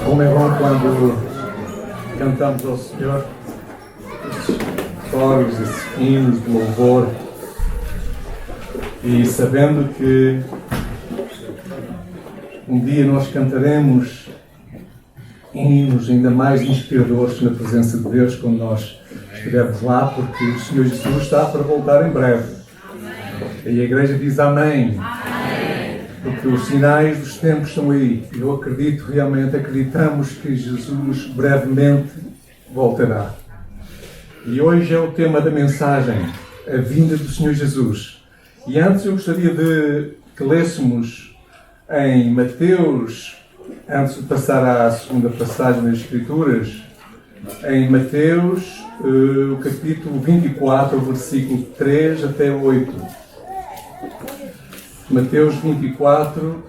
Como é bom quando cantamos ao Senhor estes coros, esses hinos de louvor, e sabendo que um dia nós cantaremos hinos ainda mais inspiradores na presença de Deus quando nós estivermos lá, porque o Senhor Jesus está para voltar em breve. E a Igreja diz amém. Porque os sinais dos tempos estão aí. Eu acredito, realmente acreditamos que Jesus brevemente voltará. E hoje é o tema da mensagem, a vinda do Senhor Jesus. E antes eu gostaria de que lêssemos em Mateus, antes de passar à segunda passagem das Escrituras, em Mateus, o capítulo 24, versículo 3 até 8. Mateus 24,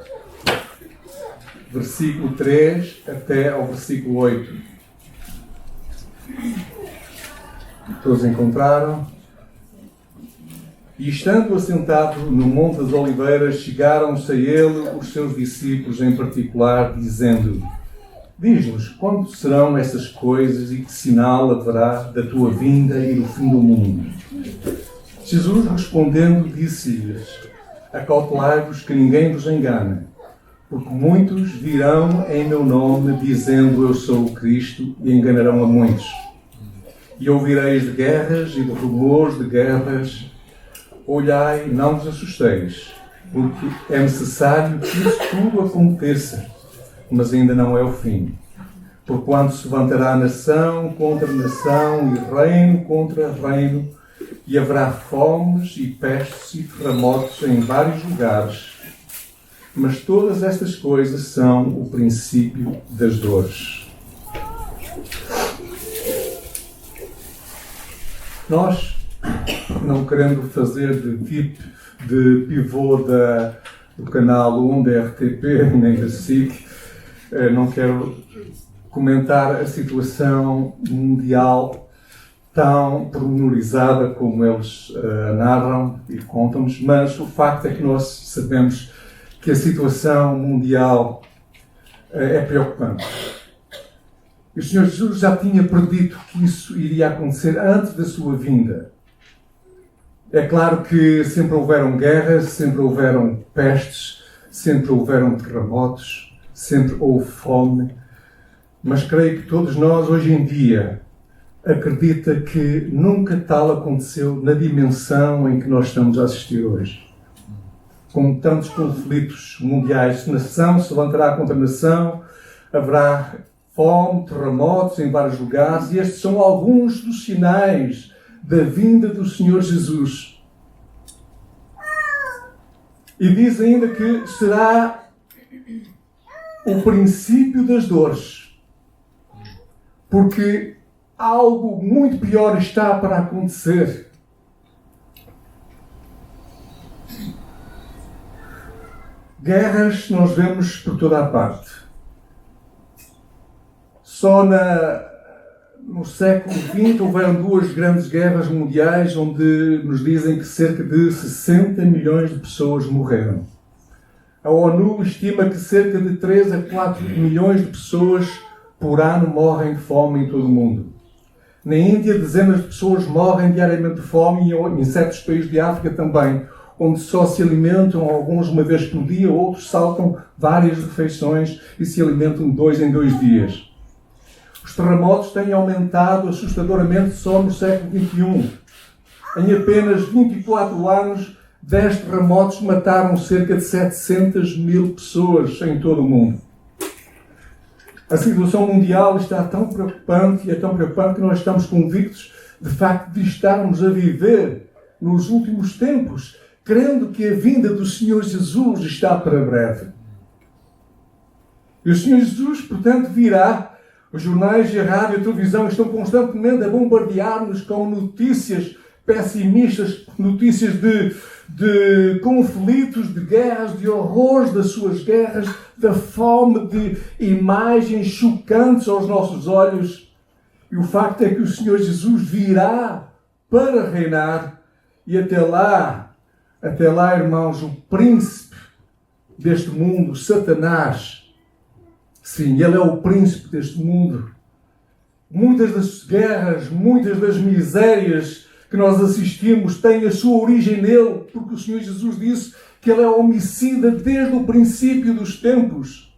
versículo 3 até ao versículo 8. Todos encontraram? E estando assentado no Monte das Oliveiras, chegaram-se a ele os seus discípulos em particular, dizendo: Diz-nos, quando serão essas coisas e que sinal haverá da tua vinda e do fim do mundo? Jesus respondendo disse-lhes: Acautelai-vos que ninguém vos engane, porque muitos virão em meu nome, dizendo eu sou o Cristo, e enganarão a muitos. E ouvireis de guerras e de rumores de guerras. Olhai, não vos assusteis, porque é necessário que isso tudo aconteça, mas ainda não é o fim. Porquanto se levantará nação contra nação e reino contra reino, e haverá fomes e pestes e terremotos em vários lugares. Mas todas estas coisas são o princípio das dores. Nós, não querendo fazer de pivô do canal 1 da RTP, nem da SIC, não quero comentar a situação mundial tão pormenorizada como eles narram e contam-nos, mas o facto é que nós sabemos que a situação mundial é preocupante. E o Senhor Jesus já tinha predito que isso iria acontecer antes da sua vinda. É claro que sempre houveram guerras, sempre houveram pestes, sempre houveram terremotos, sempre houve fome, mas creio que todos nós hoje em dia acredita que nunca tal aconteceu na dimensão em que nós estamos a assistir hoje. Com tantos conflitos mundiais, nação se levantará contra nação, haverá fome, terremotos em vários lugares, e estes são alguns dos sinais da vinda do Senhor Jesus. E diz ainda que será o princípio das dores, porque algo muito pior está para acontecer. Guerras nós vemos por toda a parte. Só no século XX houveram duas grandes guerras mundiais onde nos dizem que cerca de 60 milhões de pessoas morreram. A ONU estima que cerca de 3 a 4 milhões de pessoas por ano morrem de fome em todo o mundo. Na Índia, dezenas de pessoas morrem diariamente de fome, e em certos países de África também, onde só se alimentam alguns uma vez por dia, outros saltam várias refeições e se alimentam 2 em 2 dias. Os terremotos têm aumentado assustadoramente só no século XXI. Em apenas 24 anos, 10 terremotos mataram cerca de 700 mil pessoas em todo o mundo. A situação mundial está tão preocupante, e é tão preocupante que nós estamos convictos de facto de estarmos a viver nos últimos tempos, crendo que a vinda do Senhor Jesus está para breve. E o Senhor Jesus, portanto, virá. Os jornais e a rádio e a televisão estão constantemente a bombardear-nos com notícias pessimistas, notícias de conflitos, de guerras, de horrores das suas guerras, da fome, de imagens chocantes aos nossos olhos. E o facto é que o Senhor Jesus virá para reinar, e até lá, irmãos, o príncipe deste mundo, Satanás, Sim, ele é o príncipe deste mundo. Muitas das guerras, muitas das misérias que nós assistimos têm a sua origem nele, porque o Senhor Jesus disse que ele é homicida desde o princípio dos tempos.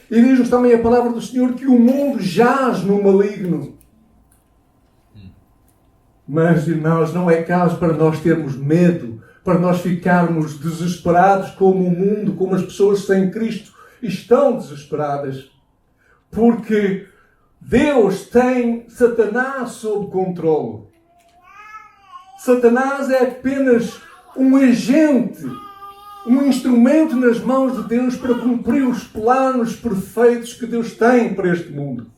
E diz-nos também a palavra do Senhor que o mundo jaz no maligno. Mas, irmãos, não é caso para nós termos medo, para nós ficarmos desesperados como o mundo, como as pessoas sem Cristo estão desesperadas. Porque Deus tem Satanás sob controle. Satanás é apenas um agente, um instrumento nas mãos de Deus para cumprir os planos perfeitos que Deus tem para este mundo.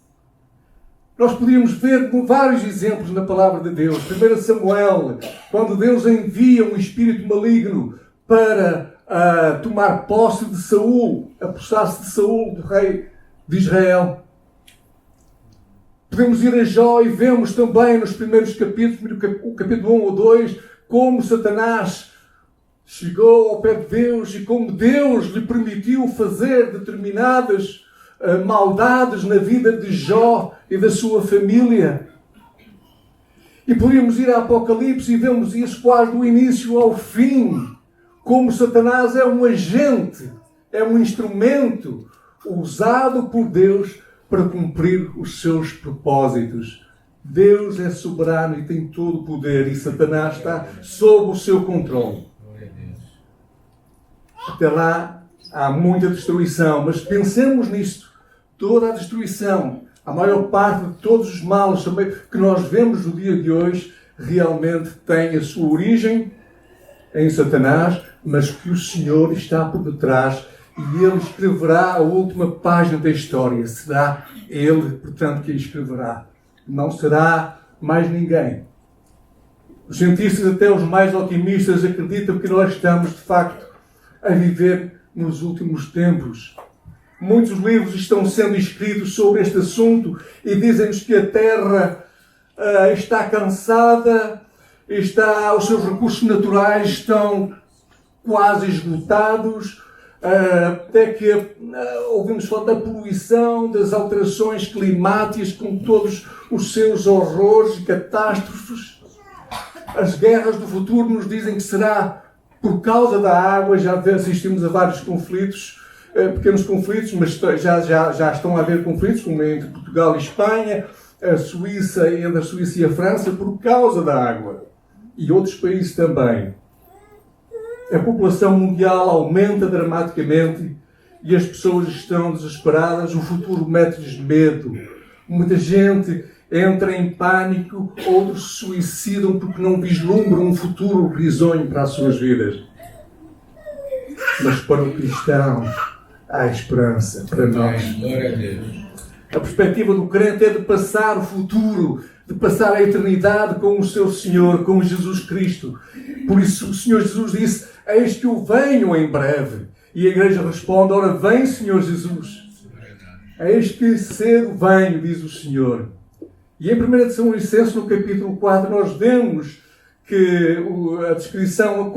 Nós podíamos ver vários exemplos na palavra de Deus. 1 Samuel, quando Deus envia um espírito maligno para tomar posse de Saul, apossar-se de Saul, do rei de Israel. Podemos ir a Jó e vemos também nos primeiros capítulos, o capítulo 1 ou 2, como Satanás chegou ao pé de Deus e como Deus lhe permitiu fazer determinadas maldades na vida de Jó e da sua família. E podíamos ir a Apocalipse e vemos isso quase do início ao fim, como Satanás é um agente, é um instrumento usado por Deus para cumprir os seus propósitos. Deus é soberano e tem todo o poder e Satanás está sob o seu controle. Até lá há muita destruição, mas pensemos nisto. Toda a destruição, a maior parte de todos os males também que nós vemos no dia de hoje, realmente tem a sua origem em Satanás, mas que o Senhor está por detrás e Ele escreverá a última página da história. Será Ele, portanto, que a escreverá. Não será mais ninguém. Os cientistas, até os mais otimistas, acreditam que nós estamos, de facto, a viver nos últimos tempos. Muitos livros estão sendo escritos sobre este assunto e dizem-nos que a Terra está cansada, os seus recursos naturais estão quase esgotados, até que ouvimos falar da poluição, das alterações climáticas com todos os seus horrores e catástrofes. As guerras do futuro nos dizem que será por causa da água. Já assistimos a vários conflitos, pequenos conflitos, mas já estão a haver conflitos, como entre Portugal e Espanha, a Suíça, entre a Suíça e a França, por causa da água. E outros países também. A população mundial aumenta dramaticamente e as pessoas estão desesperadas. O futuro mete-lhes medo. Muita gente entra em pânico, outros se suicidam porque não vislumbram um futuro risonho para as suas vidas. Mas para o cristão há esperança para nós. Glória a Deus. A perspectiva do crente é de passar o futuro, de passar a eternidade com o seu Senhor, com Jesus Cristo. Por isso o Senhor Jesus disse: eis que eu venho em breve. E a igreja responde: ora, vem, Senhor Jesus. Eis que cedo venho, diz o Senhor. E em 1 Tessalonicenses, no capítulo 4, nós vemos que a descrição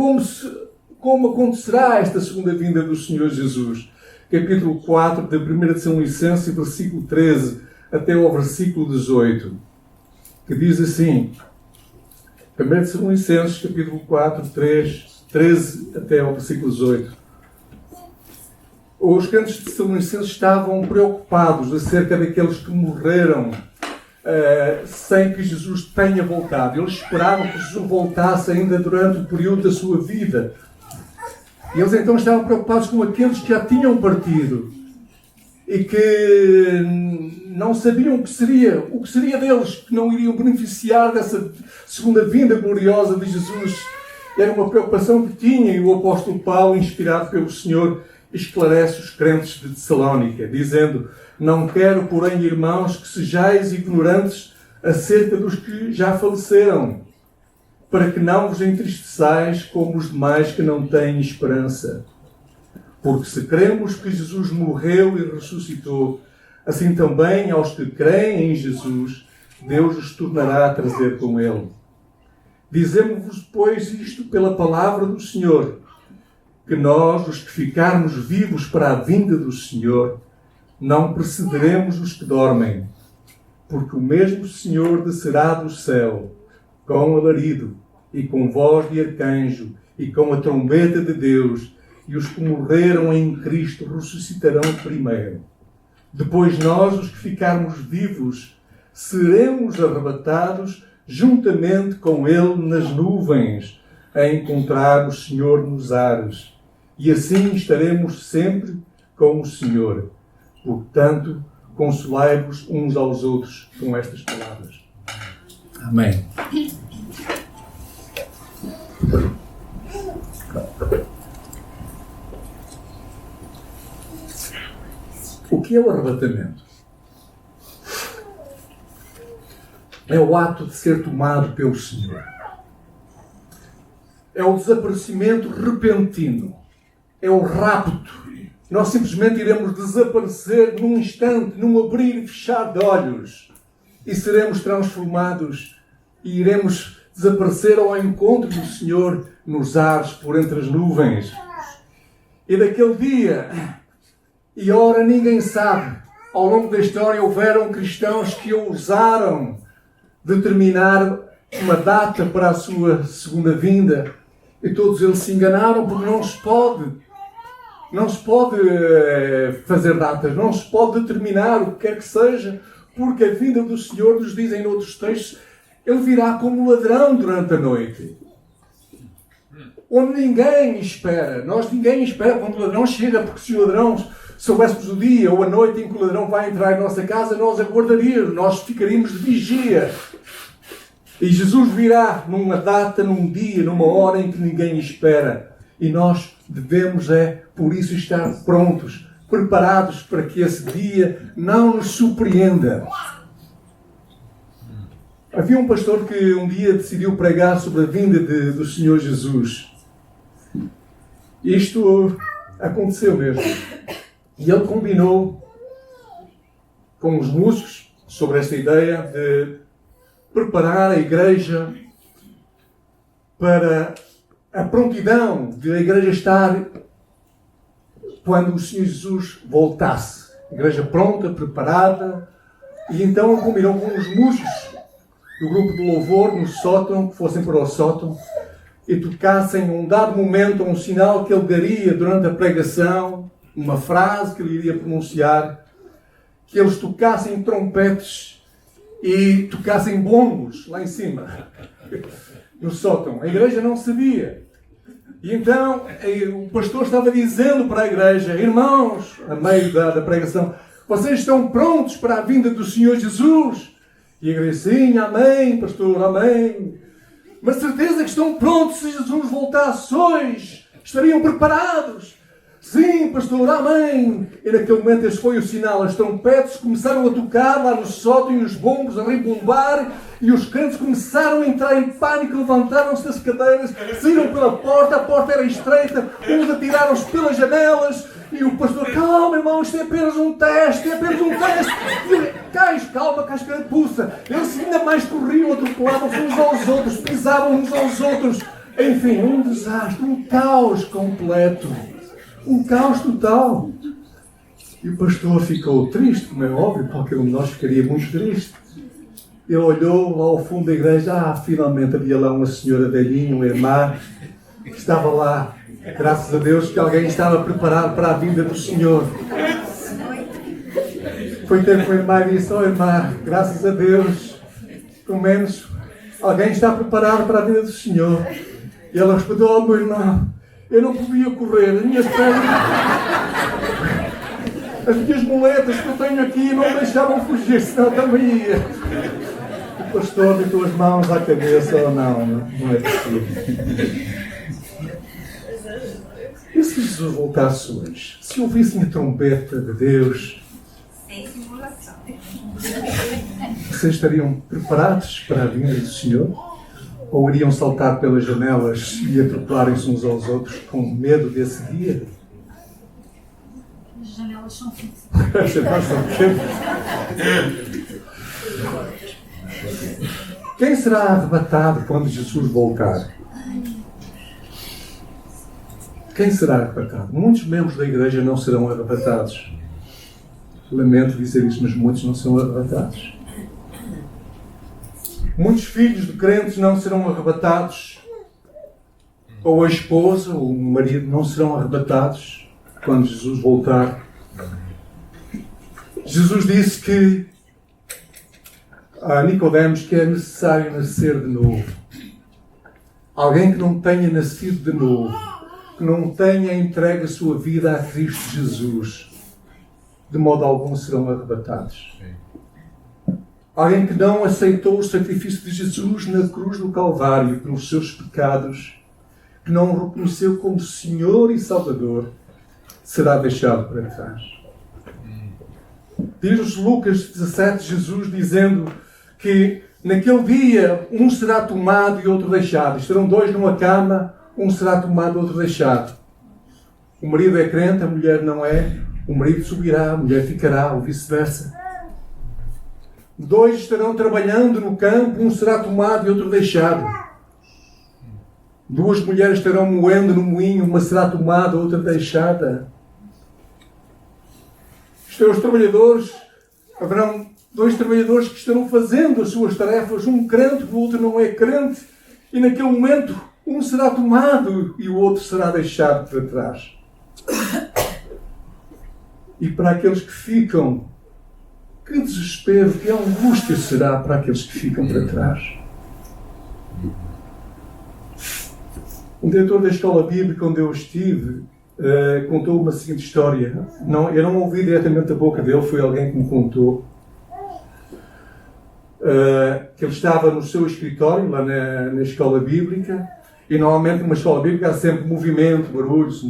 como acontecerá esta segunda vinda do Senhor Jesus. Capítulo 4 de 1 Tessalonicenses, versículo 13 até ao versículo 18, que diz assim: 1 Tessalonicenses, capítulo 4, 13 até ao versículo 18. Os crentes de Tessalonicenses estavam preocupados acerca daqueles que morreram sem que Jesus tenha voltado. Eles esperavam que Jesus voltasse ainda durante o período da sua vida. E eles então estavam preocupados com aqueles que já tinham partido e que não sabiam o que seria deles, que não iriam beneficiar dessa segunda vinda gloriosa de Jesus. Era uma preocupação que tinha, e o apóstolo Paulo, inspirado pelo Senhor, esclarece os crentes de Tessalónica, dizendo: não quero, porém, irmãos, que sejais ignorantes acerca dos que já faleceram, para que não vos entristeçais como os demais que não têm esperança. Porque se cremos que Jesus morreu e ressuscitou, assim também aos que creem em Jesus, Deus os tornará a trazer com ele. Dizemos-vos, pois, isto pela palavra do Senhor, que nós, os que ficarmos vivos para a vinda do Senhor, não precederemos os que dormem, porque o mesmo Senhor descerá do céu, com alarido, e com voz de arcanjo, e com a trombeta de Deus, e os que morreram em Cristo ressuscitarão primeiro. Depois nós, os que ficarmos vivos, seremos arrebatados juntamente com Ele nas nuvens, a encontrar o Senhor nos ares. E assim estaremos sempre com o Senhor. Portanto, consolai-vos uns aos outros com estas palavras. Amém. O que é o arrebatamento? É o ato de ser tomado pelo Senhor. É o desaparecimento repentino. É o rapto. Nós simplesmente iremos desaparecer num instante, num abrir e fechar de olhos. E seremos transformados e iremos desaparecer ao encontro do Senhor nos ares, por entre as nuvens. E daquele dia e hora ninguém sabe. Ao longo da história houveram cristãos que ousaram determinar uma data para a sua segunda vinda. E todos eles se enganaram, porque não se pode fazer datas, não se pode determinar o que quer que seja, porque a vinda do Senhor, nos dizem noutros textos, Ele virá como ladrão durante a noite. Onde ninguém espera. Ninguém espera quando o ladrão chega, porque se o ladrão soubéssemos o dia ou a noite em que o ladrão vai entrar em nossa casa, nós aguardaríamos, nós ficaríamos de vigia. E Jesus virá numa data, num dia, numa hora em que ninguém espera. E nós devemos, por isso, estar prontos, preparados para que esse dia não nos surpreenda. Havia um pastor que um dia decidiu pregar sobre a vinda do Senhor Jesus. Isto aconteceu mesmo. E ele combinou com os músicos sobre esta ideia de preparar a igreja para a prontidão de a igreja estar quando o Senhor Jesus voltasse. A igreja pronta, preparada. E então ele combinou com os músicos do grupo de louvor no sótão, que fossem para o sótão e tocassem num dado momento um sinal que ele daria durante a pregação, uma frase que ele iria pronunciar, que eles tocassem trompetes e tocassem bombos lá em cima, no sótão. A igreja não sabia. E então o pastor estava dizendo para a igreja: irmãos, a meio da pregação, vocês estão prontos para a vinda do Senhor Jesus? E a igreja: sim, amém, pastor, amém. Mas certeza que estão prontos se Jesus voltasse hoje? Estariam preparados? Sim, pastor, amém. E naquele momento esse foi o sinal. As trompetes começaram a tocar lá no sótão e os bombos a rebombar. E os crentes começaram a entrar em pânico, levantaram-se das cadeiras, saíram pela porta, a porta era estreita, uns atiraram-se pelas janelas. E o pastor: calma, irmão, isto é apenas um teste, calma, cascarapuça. Eles ainda mais corriam, atropelavam-se uns aos outros, pisavam uns aos outros. Enfim, um desastre, um caos completo. Um caos total. E o pastor ficou triste, como é óbvio, qualquer um de nós ficaria muito triste. Ele olhou lá ao fundo da igreja. Finalmente havia lá uma senhora velhinha, uma irmã, que estava lá. Graças a Deus que alguém estava preparado para a vinda do Senhor. Foi ter com a irmã e disse: irmã, graças a Deus, pelo menos alguém está preparado para a vinda do Senhor. E ela respondeu: meu irmão, eu não podia correr, as minhas pernas, as minhas muletas que eu tenho aqui não deixavam fugir, senão também ia. O pastor deitou as mãos à cabeça: não é possível. E se Jesus voltasse hoje? Se ouvissem a trombeta de Deus, vocês estariam preparados para a vinda do Senhor? Ou iriam saltar pelas janelas e atropelarem-se uns aos outros com medo desse dia? As janelas são fixas. As janelas são fixas. Quem será arrebatado quando Jesus voltar? Quem será arrebatado? Muitos membros da igreja não serão arrebatados. Lamento dizer isso, mas muitos não são arrebatados. Muitos filhos de crentes não serão arrebatados, ou a esposa, ou o marido não serão arrebatados quando Jesus voltar. Jesus disse que a Nicodemos que é necessário nascer de novo. Alguém que não tenha nascido de novo, que não tenha entregue a sua vida a Cristo Jesus, de modo algum serão arrebatados. Alguém que não aceitou o sacrifício de Jesus na cruz do Calvário pelos seus pecados, que não o reconheceu como Senhor e Salvador, será deixado para trás. Diz Lucas 17, Jesus dizendo que naquele dia um será tomado e outro deixado. Estarão dois numa cama, um será tomado e outro deixado. O marido é crente, a mulher não é. O marido subirá, a mulher ficará, ou vice-versa. Dois estarão trabalhando no campo, um será tomado e outro deixado. Duas mulheres estarão moendo no moinho, uma será tomada, outra deixada. Os trabalhadores, haverão dois trabalhadores que estarão fazendo as suas tarefas, um crente, o outro não é crente, e naquele momento um será tomado e o outro será deixado para trás. E para aqueles que ficam, que desespero, que angústia será para aqueles que ficam para trás. Um diretor da escola bíblica onde eu estive contou uma seguinte história. Eu não ouvi diretamente da boca dele, foi alguém que me contou. Que ele estava no seu escritório, lá na escola bíblica, e normalmente numa escola bíblica há sempre movimento, barulhos,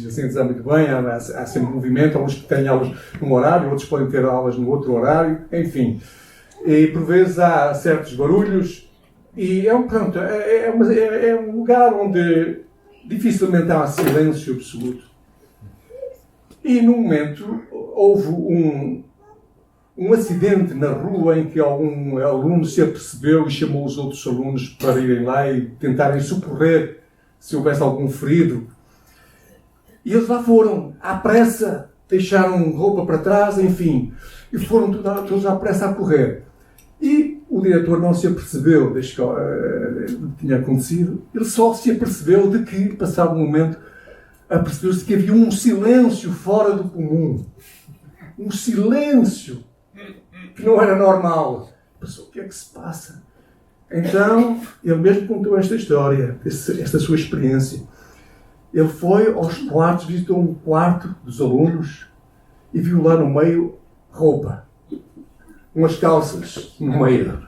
assim dizer muito bem, há sempre movimento, há uns que têm aulas num horário, outros podem ter aulas no outro horário, enfim. E por vezes há certos barulhos, e é um lugar onde dificilmente há silêncio absoluto. E num momento houve um acidente na rua em que algum aluno se apercebeu e chamou os outros alunos para irem lá e tentarem socorrer se houvesse algum ferido. E eles lá foram, à pressa, deixaram roupa para trás, enfim, e foram todos à pressa a correr. E o diretor não se apercebeu do que tinha acontecido, ele só se apercebeu de que, passado um momento, apercebeu-se que havia um silêncio fora do comum. Um silêncio que não era normal. Pensou, o que é que se passa? Então, ele mesmo contou esta história, esta sua experiência. Ele foi aos quartos, visitou um quarto dos alunos e viu lá no meio roupa. Umas calças no meio.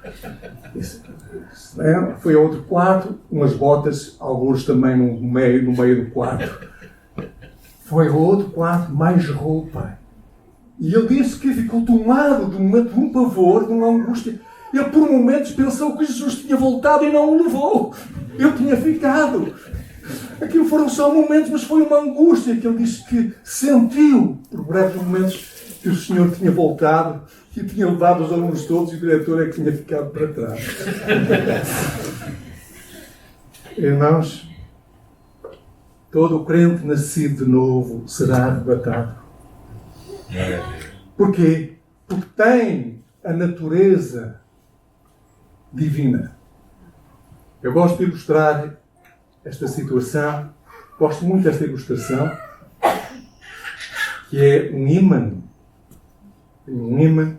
Foi a outro quarto, umas botas, alguns também no meio do quarto. Foi a outro quarto, mais roupa. E ele disse que ficou tomado de um pavor, de uma angústia. Ele por momentos pensou que Jesus tinha voltado e não o levou. Ele tinha ficado. Aquilo foram só momentos, mas foi uma angústia que ele disse que sentiu, por breves momentos, que o Senhor tinha voltado e tinha levado os alunos todos e o diretor é que tinha ficado para trás. Irmãos, todo o crente nascido de novo será arrebatado. Porquê? Porque tem a natureza divina. Eu gosto de ilustrar esta situação, gosto muito desta ilustração, que é um ímã. Um ímã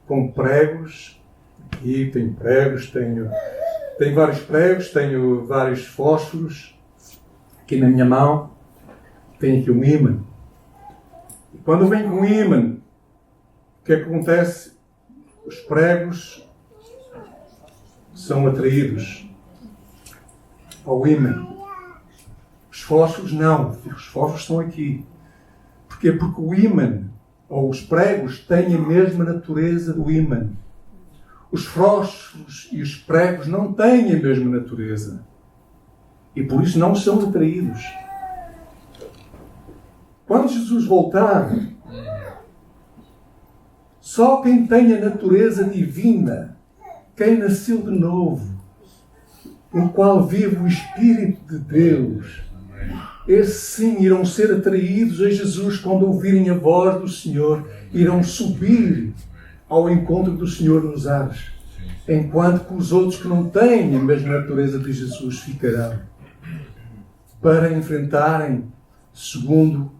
com pregos. Aqui tem pregos, tenho vários pregos, tenho vários fósforos. Aqui na minha mão tem aqui um ímã. E quando vem com o ímã, o que é que acontece? Os pregos são atraídos ao ímã. Os fósforos não. Os fósforos estão aqui. Porquê? Porque o ímã, ou os pregos, têm a mesma natureza do ímã. Os fósforos e os pregos não têm a mesma natureza. E por isso não são atraídos. Quando Jesus voltar, só quem tem a natureza divina, quem nasceu de novo, no qual vive o Espírito de Deus, esses sim irão ser atraídos a Jesus quando ouvirem a voz do Senhor, irão subir ao encontro do Senhor nos ares, enquanto que os outros que não têm a mesma natureza de Jesus ficarão para enfrentarem, segundo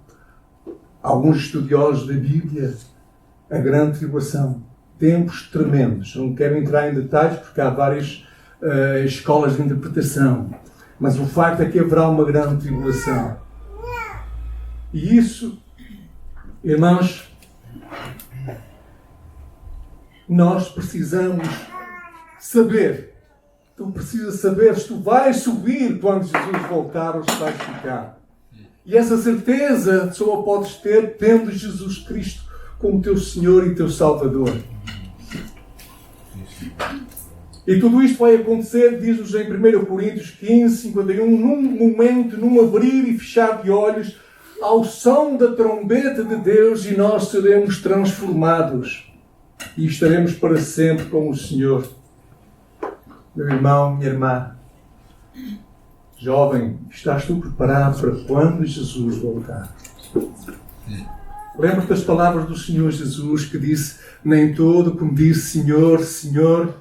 alguns estudiosos da Bíblia, a grande tribulação. Tempos tremendos. Não quero entrar em detalhes porque há várias escolas de interpretação. Mas o facto é que haverá uma grande tribulação. E isso, irmãos, nós precisamos saber. Tu precisas saber se tu vais subir quando Jesus voltar ou se vais ficar. E essa certeza só a podes ter tendo Jesus Cristo como teu Senhor e teu Salvador. E tudo isto vai acontecer, diz-nos em 1 Coríntios 15, 51, num momento, num abrir e fechar de olhos, ao som da trombeta de Deus, e nós seremos transformados. E estaremos para sempre com o Senhor. Meu irmão, minha irmã, jovem, estás tu preparado para quando Jesus voltar? Lembra-te das palavras do Senhor Jesus que disse: nem todo que me diz Senhor, Senhor,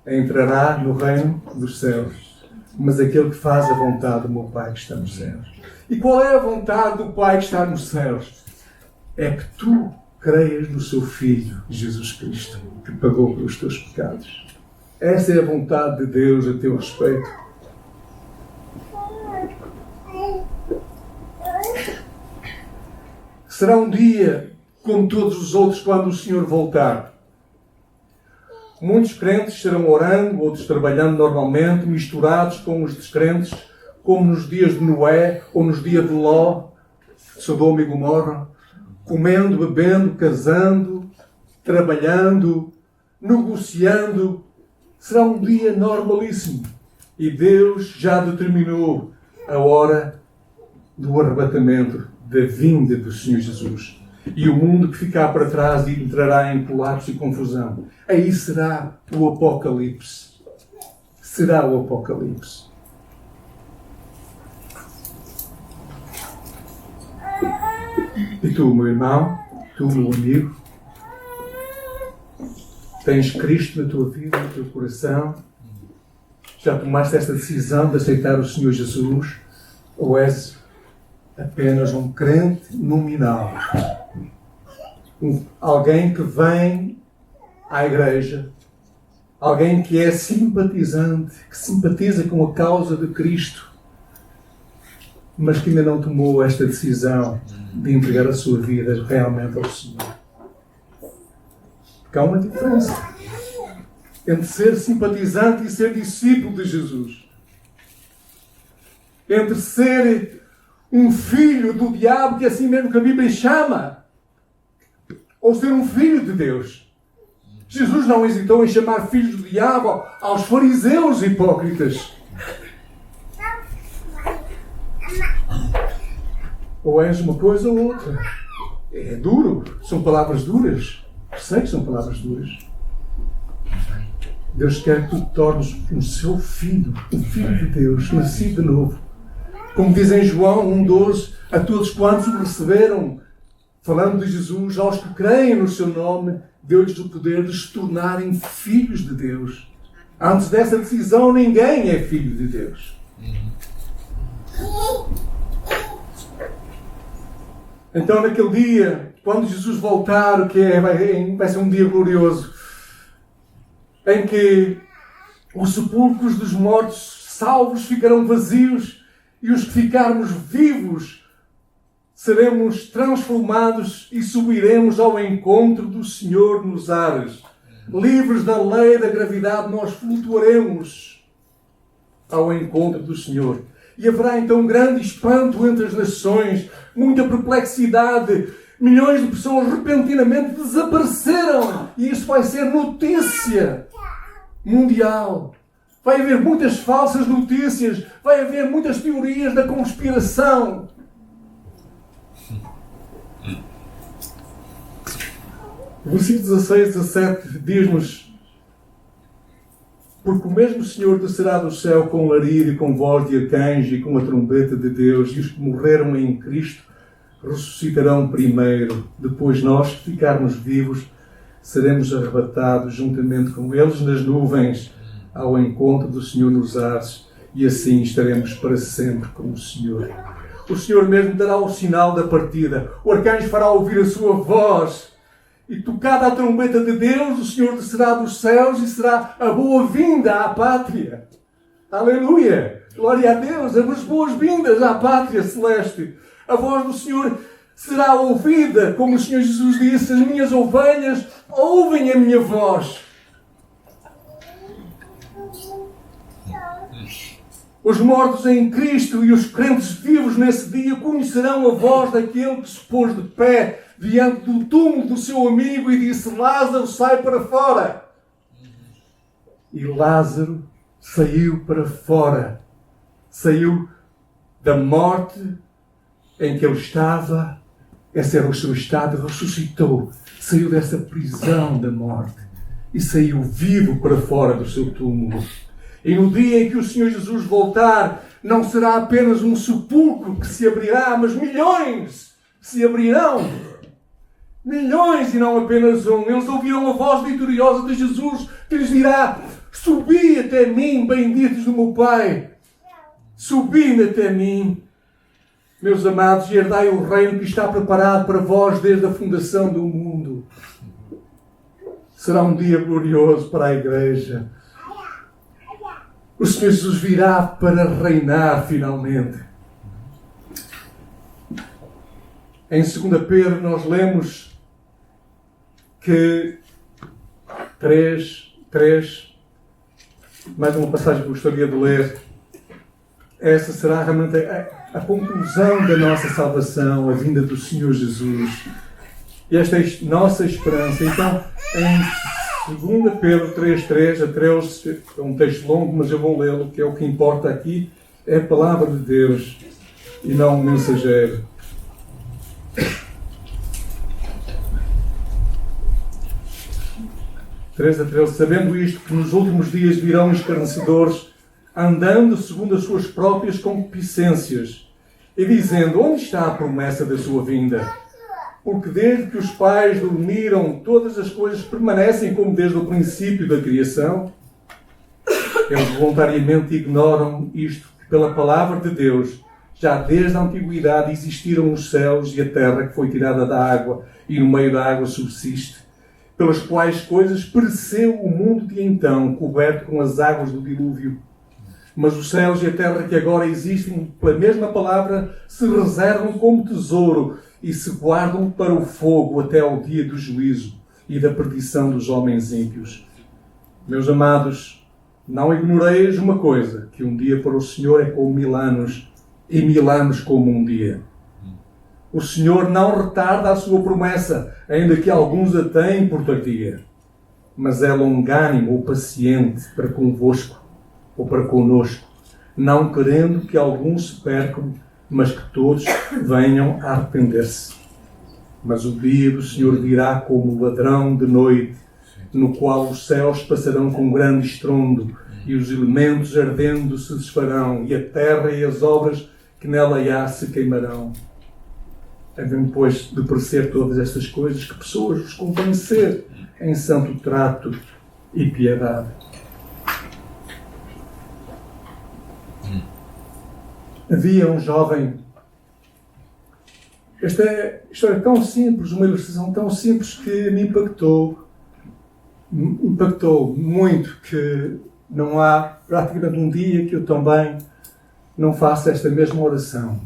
entrará no reino dos céus, mas aquele que faz a vontade do meu Pai que está nos céus. E qual é a vontade do Pai que está nos céus? É que tu creias no seu Filho, Jesus Cristo, que pagou pelos teus pecados. Essa é a vontade de Deus a teu respeito. Será um dia como todos os outros quando o Senhor voltar. Muitos crentes estarão orando, outros trabalhando normalmente, misturados com os descrentes, como nos dias de Noé ou nos dias de Ló, Sodoma e Gomorra, comendo, bebendo, casando, trabalhando, negociando. Será um dia normalíssimo. E Deus já determinou a hora do arrebatamento, da vinda do Senhor Jesus. E o mundo que ficar para trás entrará em colapso e confusão. Aí será o Apocalipse. Será o Apocalipse. E tu, meu irmão, tu, meu amigo, tens Cristo na tua vida, no teu coração? Já tomaste esta decisão de aceitar o Senhor Jesus? Ou és apenas um crente nominal? Alguém que vem à igreja, alguém que é simpatizante, que simpatiza com a causa de Cristo, mas que ainda não tomou esta decisão de entregar a sua vida realmente ao Senhor. Porque há uma diferença entre ser simpatizante e ser discípulo de Jesus. Entre ser um filho do diabo, que é assim mesmo que a Bíblia chama, ou ser um filho de Deus. Jesus não hesitou em chamar filhos do diabo aos fariseus hipócritas. Ou és uma coisa ou outra. É duro. São palavras duras. Sei que são palavras duras. Deus quer que tu te tornes um seu filho. Um filho de Deus, nascido de novo. Como diz em João 1,12, a todos quantos o receberam, falando de Jesus, aos que creem no seu nome, deu-lhes o poder de se tornarem filhos de Deus. Antes dessa decisão, ninguém é filho de Deus. Então, naquele dia, quando Jesus voltar, o que é? Vai ser um dia glorioso, em que os sepulcros dos mortos salvos ficarão vazios e os que ficarmos vivos seremos transformados e subiremos ao encontro do Senhor nos ares. Livres da lei da gravidade, nós flutuaremos ao encontro do Senhor. E haverá então grande espanto entre as nações, muita perplexidade. Milhões de pessoas repentinamente desapareceram. E isso vai ser notícia mundial. Vai haver muitas falsas notícias. Vai haver muitas teorias da conspiração. O versículo 16, 17 diz-nos: Porque o mesmo Senhor descerá do céu com alarido e com voz de arcanjo e com a trombeta de Deus, e os que morreram em Cristo ressuscitarão primeiro. Depois nós, que ficarmos vivos, seremos arrebatados juntamente com eles nas nuvens ao encontro do Senhor nos ares, e assim estaremos para sempre com o Senhor. O Senhor mesmo dará o sinal da partida. O arcanjo fará ouvir a sua voz. E tocada a trombeta de Deus, o Senhor descerá dos céus e será a boa-vinda à pátria. Aleluia! Glória a Deus! As boas-vindas à pátria celeste. A voz do Senhor será ouvida, como o Senhor Jesus disse: as minhas ovelhas ouvem a minha voz. Os mortos em Cristo e os crentes vivos nesse dia conhecerão a voz daquele que se pôs de pé diante do túmulo do seu amigo e disse: Lázaro, sai para fora. E Lázaro saiu para fora. Saiu da morte em que ele estava. Esse era o seu estado. Ressuscitou. Saiu dessa prisão da morte. E saiu vivo para fora do seu túmulo. E no dia em que o Senhor Jesus voltar, não será apenas um sepulcro que se abrirá, mas milhões se abrirão. Milhões e não apenas um. Eles ouvirão a voz vitoriosa de Jesus que lhes dirá: subi até mim, benditos do meu Pai. Subi até mim. Meus amados, e herdai o reino que está preparado para vós desde a fundação do mundo. Será um dia glorioso para a Igreja. O Senhor Jesus virá para reinar finalmente. Em 2 Pedro nós lemos que 3, mais uma passagem que eu gostaria de ler. Essa será realmente a conclusão da nossa salvação, a vinda do Senhor Jesus. E esta é a nossa esperança. Então, em 2 Pedro 3, a 13, é um texto longo, mas eu vou lê-lo, que é o que importa aqui, é a palavra de Deus e não um mensageiro. A 13, sabendo isto, que nos últimos dias virão escarnecedores, andando segundo as suas próprias concupiscências, e dizendo: onde está a promessa da sua vinda? Porque desde que os pais dormiram, todas as coisas permanecem como desde o princípio da criação. Eles voluntariamente ignoram isto, que pela palavra de Deus, já desde a antiguidade existiram os céus e a terra que foi tirada da água e no meio da água subsiste, pelas quais coisas pereceu o mundo de então, coberto com as águas do dilúvio. Mas os céus e a terra que agora existem, pela mesma palavra, se reservam como tesouro e se guardam para o fogo até ao dia do juízo e da perdição dos homens ímpios. Meus amados, não ignoreis uma coisa, que um dia para o Senhor é como 1000 anos, e 1000 anos como um dia. O Senhor não retarda a sua promessa, ainda que alguns a têm por tardia, mas é longânimo ou paciente para convosco, ou para conosco, não querendo que alguns se percam, mas que todos venham a arrepender-se. Mas o dia do Senhor virá como ladrão de noite, no qual os céus passarão com grande estrondo, e os elementos ardendo se desfarão, e a terra e as obras que nela há se queimarão. Havendo, pois, de parecer todas estas coisas, que pessoas vos convém ser em santo trato e piedade. Havia um jovem. Esta história é tão simples, uma ilustração tão simples que me impactou muito, que não há praticamente um dia que eu também não faça esta mesma oração.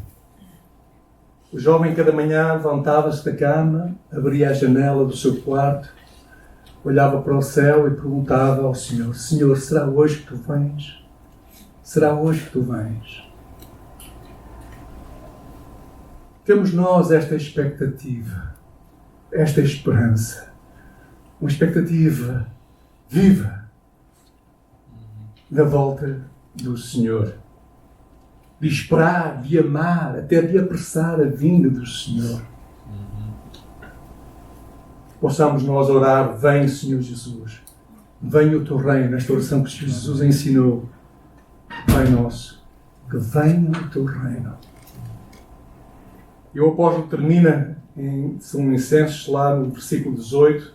O jovem cada manhã levantava-se da cama, abria a janela do seu quarto, olhava para o céu e perguntava ao Senhor: Senhor, será hoje que tu vens? Será hoje que tu vens? Temos nós esta expectativa, esta esperança, uma expectativa viva da volta do Senhor, de esperar, de amar, até de apressar a vinda do Senhor. Possamos nós orar: vem, Senhor Jesus, venha o teu reino, nesta oração que Jesus ensinou, Pai nosso, que venha o teu reino. E o apóstolo termina em São Vicentes, lá no versículo 18,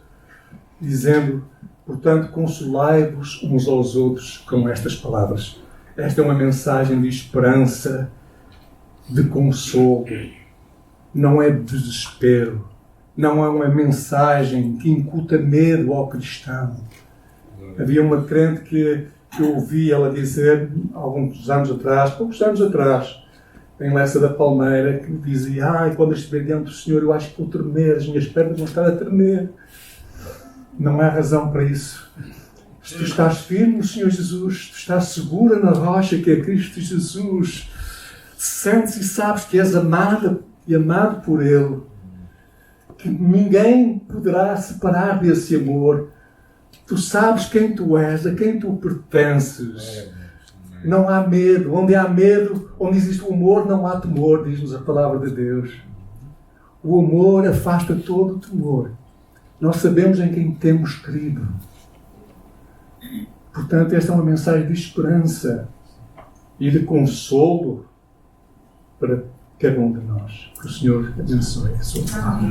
dizendo: portanto, consolai-vos uns aos outros com estas palavras. Esta é uma mensagem de esperança, de consolo, não é de desespero, não é uma mensagem que incuta medo ao cristão. Havia uma crente que eu ouvi ela dizer, poucos anos atrás, em Lessa da Palmeira, que dizia: quando eu estiver diante do Senhor, eu acho que vou tremer, as minhas pernas vão estar a tremer. Não há razão para isso. Se tu estás firme no Senhor Jesus, tu estás segura na rocha que é Cristo Jesus, sentes e sabes que és amada e amado por Ele, que ninguém poderá separar desse amor. Tu sabes quem tu és, a quem tu pertences. Não há medo. Onde há medo, onde existe o amor, não há temor, diz-nos a palavra de Deus. O amor afasta todo o temor. Nós sabemos em quem temos crido. Portanto, esta é uma mensagem de esperança e de consolo para cada um de nós. Que o Senhor abençoe a sua palavra.